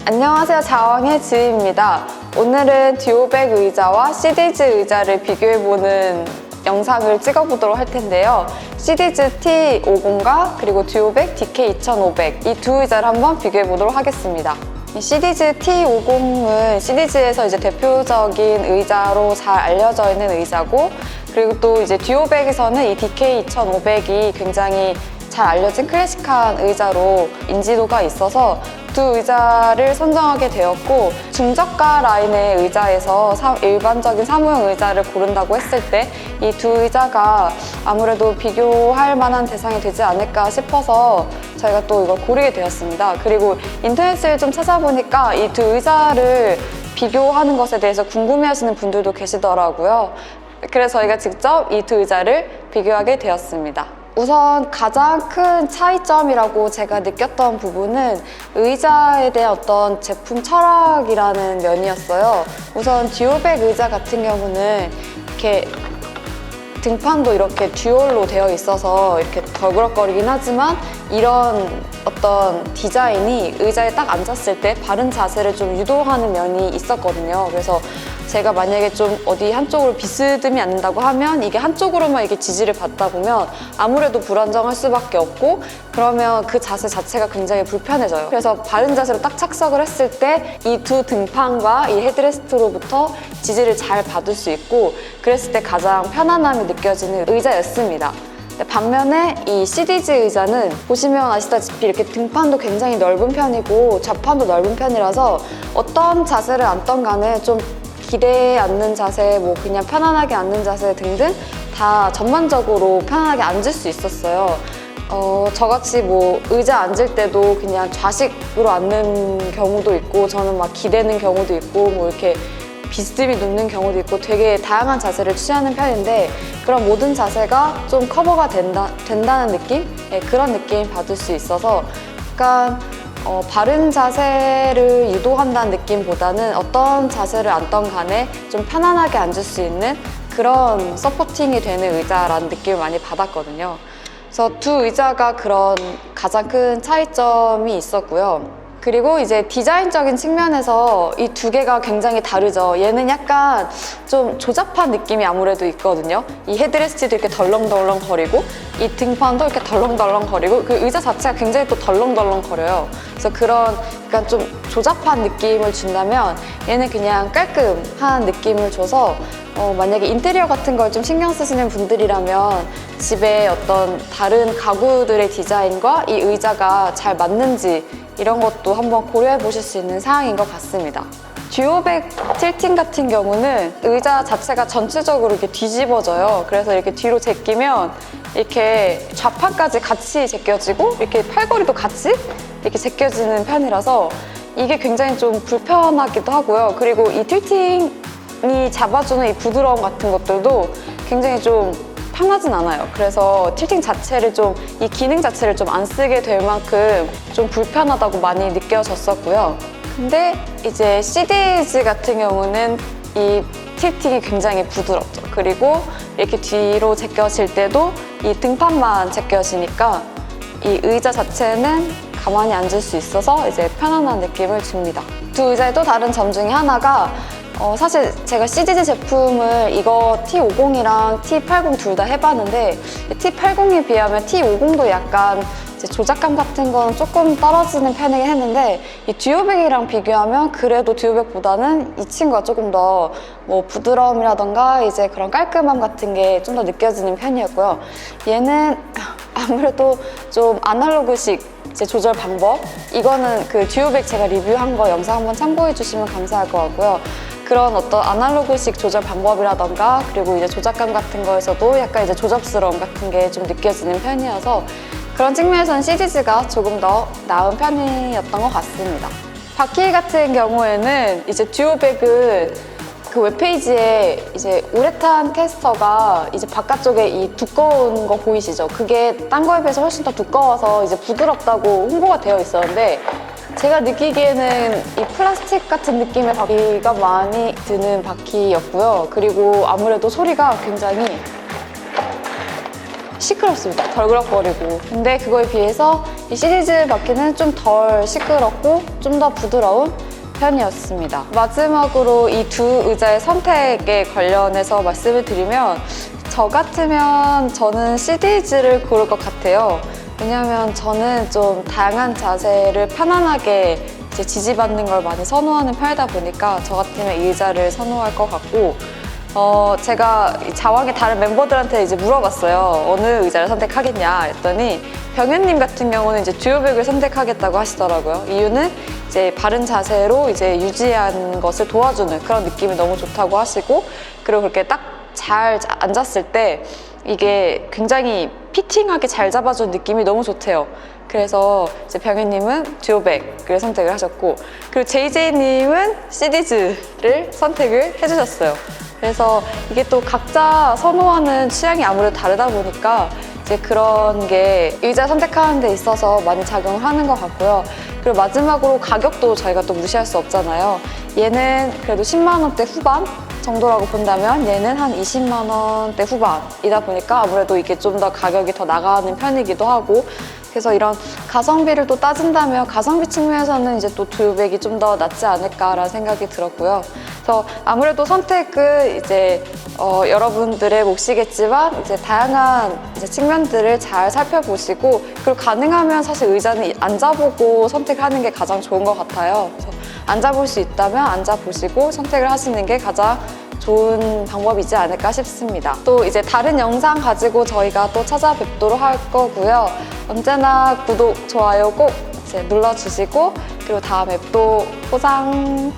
안녕하세요, 자왕의 지희입니다. 오늘은 듀오백 의자와 시디즈 의자를 비교해보는 영상을 찍어보도록 할 텐데요. 시디즈 T50과 그리고 듀오백 DK2500 이 두 의자를 한번 비교해보도록 하겠습니다. 이 시디즈 T50은 시디즈에서 이제 대표적인 의자로 잘 알려져 있는 의자고, 그리고 또 이제 듀오백에서는 이 DK2500이 굉장히 잘 알려진 클래식한 의자로 인지도가 있어서 두 의자를 선정하게 되었고, 중저가 라인의 의자에서 일반적인 사무용 의자를 고른다고 했을 때 이 두 의자가 아무래도 비교할 만한 대상이 되지 않을까 싶어서 저희가 또 이걸 고르게 되었습니다. 그리고 인터넷을 좀 찾아보니까 이 두 의자를 비교하는 것에 대해서 궁금해하시는 분들도 계시더라고요. 그래서 저희가 직접 이 두 의자를 비교하게 되었습니다. 우선 가장 큰 차이점이라고 제가 느꼈던 부분은 의자에 대한 어떤 제품 철학이라는 면이었어요. 우선 듀오백 의자 같은 경우는 이렇게 등판도 이렇게 듀얼로 되어 있어서 이렇게 덜그럭거리긴 하지만 이런 어떤 디자인이 의자에 딱 앉았을 때 바른 자세를 좀 유도하는 면이 있었거든요. 그래서 제가 만약에 좀 어디 한쪽으로 비스듬히 앉는다고 하면 이게 한쪽으로만 이렇게 지지를 받다 보면 아무래도 불안정할 수밖에 없고, 그러면 그 자세 자체가 굉장히 불편해져요. 그래서 바른 자세로 딱 착석을 했을 때 이 두 등판과 이 헤드레스트로부터 지지를 잘 받을 수 있고, 그랬을 때 가장 편안함이 느껴지는 의자였습니다. 반면에 이 시디즈 의자는 보시면 아시다시피 이렇게 등판도 굉장히 넓은 편이고 좌판도 넓은 편이라서 어떤 자세를 앉던 간에 좀 기대에 앉는 자세, 뭐 그냥 편안하게 앉는 자세 등등 다 전반적으로 편안하게 앉을 수 있었어요. 저같이 뭐 의자 앉을 때도 그냥 좌식으로 앉는 경우도 있고, 저는 막 기대는 경우도 있고, 뭐 이렇게 비스듬히 눕는 경우도 있고, 되게 다양한 자세를 취하는 편인데, 그런 모든 자세가 좀 커버가 된다는 느낌? 네, 그런 느낌 받을 수 있어서 약간 바른 자세를 유도한다는 느낌보다는 어떤 자세를 앉던 간에 좀 편안하게 앉을 수 있는 그런 서포팅이 되는 의자라는 느낌을 많이 받았거든요. 그래서 두 의자가 그런 가장 큰 차이점이 있었고요. 그리고 이제 디자인적인 측면에서 이 두 개가 굉장히 다르죠. 얘는 약간 좀 조잡한 느낌이 아무래도 있거든요. 이 헤드레스트도 이렇게 덜렁덜렁 거리고, 이 등판도 이렇게 덜렁덜렁 거리고, 그 의자 자체가 굉장히 또 덜렁덜렁 거려요. 그래서 그런 약간 좀 조잡한 느낌을 준다면 얘는 그냥 깔끔한 느낌을 줘서 만약에 인테리어 같은 걸 좀 신경 쓰시는 분들이라면 집에 어떤 다른 가구들의 디자인과 이 의자가 잘 맞는지 이런 것도 한번 고려해 보실 수 있는 사항인 것 같습니다. 듀오백 틸팅 같은 경우는 의자 자체가 전체적으로 이렇게 뒤집어져요. 그래서 이렇게 뒤로 제끼면 이렇게 좌판까지 같이 제껴지고, 이렇게 팔걸이도 같이 이렇게 제껴지는 편이라서 이게 굉장히 좀 불편하기도 하고요. 그리고 이 틸팅이 잡아주는 이 부드러움 같은 것들도 굉장히 좀 편하진 않아요. 그래서 틸팅 자체를 좀, 이 기능 자체를 좀 안 쓰게 될 만큼 좀 불편하다고 많이 느껴졌었고요. 근데 이제 시디즈 같은 경우는 이 틸팅이 굉장히 부드럽죠. 그리고 이렇게 뒤로 제껴질 때도 이 등판만 제껴지니까 이 의자 자체는 가만히 앉을 수 있어서 이제 편안한 느낌을 줍니다. 두 의자의 또 다른 점 중에 하나가 사실 제가 시디즈 제품을 이거 T50이랑 T80 둘 다 해봤는데, T80에 비하면 T50도 약간 이제 조작감 같은 건 조금 떨어지는 편이긴 했는데, 이 듀오백이랑 비교하면 그래도 듀오백보다는 이 친구가 조금 더 뭐 부드러움이라던가 이제 그런 깔끔함 같은 게 좀 더 느껴지는 편이었고요. 얘는 아무래도 좀 아날로그식 제 조절 방법, 이거는 그 듀오백 제가 리뷰한 거 영상 한번 참고해 주시면 감사할 것 같고요. 그런 어떤 아날로그식 조절 방법이라던가, 그리고 이제 조작감 같은 거에서도 약간 이제 조잡스러움 같은 게 좀 느껴지는 편이어서 그런 측면에서는 시디즈가 조금 더 나은 편이었던 것 같습니다. 바퀴 같은 경우에는 이제 듀오백은 그 웹페이지에 이제 우레탄 캐스터가 이제 바깥쪽에 이 두꺼운 거 보이시죠? 그게 딴 거에 비해서 훨씬 더 두꺼워서 이제 부드럽다고 홍보가 되어 있었는데, 제가 느끼기에는 이 플라스틱 같은 느낌의 바퀴가 많이 드는 바퀴였고요. 그리고 아무래도 소리가 굉장히 시끄럽습니다. 덜그럭거리고. 근데 그거에 비해서 이 시리즈 바퀴는 좀 덜 시끄럽고 좀 더 부드러운 편이었습니다. 마지막으로 이 두 의자의 선택에 관련해서 말씀을 드리면 저 같으면 저는 시리즈를 고를 것 같아요. 왜냐하면 저는 좀 다양한 자세를 편안하게 이제 지지받는 걸 많이 선호하는 편이다 보니까 저 같으면 이 의자를 선호할 것 같고 제가 자왕의 다른 멤버들한테 이제 물어봤어요. 어느 의자를 선택하겠냐 했더니 병현님 같은 경우는 이제 듀오백을 선택하겠다고 하시더라고요. 이유는 이제 바른 자세로 이제 유지하는 것을 도와주는 그런 느낌이 너무 좋다고 하시고, 그리고 그렇게 딱 잘 앉았을 때 이게 굉장히 피팅하게 잘 잡아준 느낌이 너무 좋대요. 그래서 이제 병현님은 듀오백을 선택을 하셨고, 그리고 JJ님은 시리즈를 선택을 해주셨어요. 그래서 이게 또 각자 선호하는 취향이 아무래도 다르다 보니까 이제 그런 게 의자 선택하는 데 있어서 많이 작용을 하는 것 같고요. 그리고 마지막으로 가격도 저희가 또 무시할 수 없잖아요. 얘는 그래도 10만 원대 후반 정도라고 본다면 얘는 한 20만 원대 후반이다 보니까 아무래도 이게 좀 더 가격이 더 나가는 편이기도 하고, 그래서 이런 가성비를 또 따진다면 가성비 측면에서는 이제 또 듀오백이 좀 더 낫지 않을까라는 생각이 들었고요. 그래서 아무래도 선택은 이제 여러분들의 몫이겠지만 이제 다양한 이제 측면들을 잘 살펴보시고, 그리고 가능하면 사실 의자는 앉아보고 선택하는 게 가장 좋은 것 같아요. 그래서 앉아볼 수 있다면 앉아보시고 선택을 하시는 게 가장 좋은 방법이지 않을까 싶습니다. 또 이제 다른 영상 가지고 저희가 또 찾아뵙도록 할 거고요. 언제나 구독, 좋아요 꼭 이제 눌러주시고, 그리고 다음에 또 포상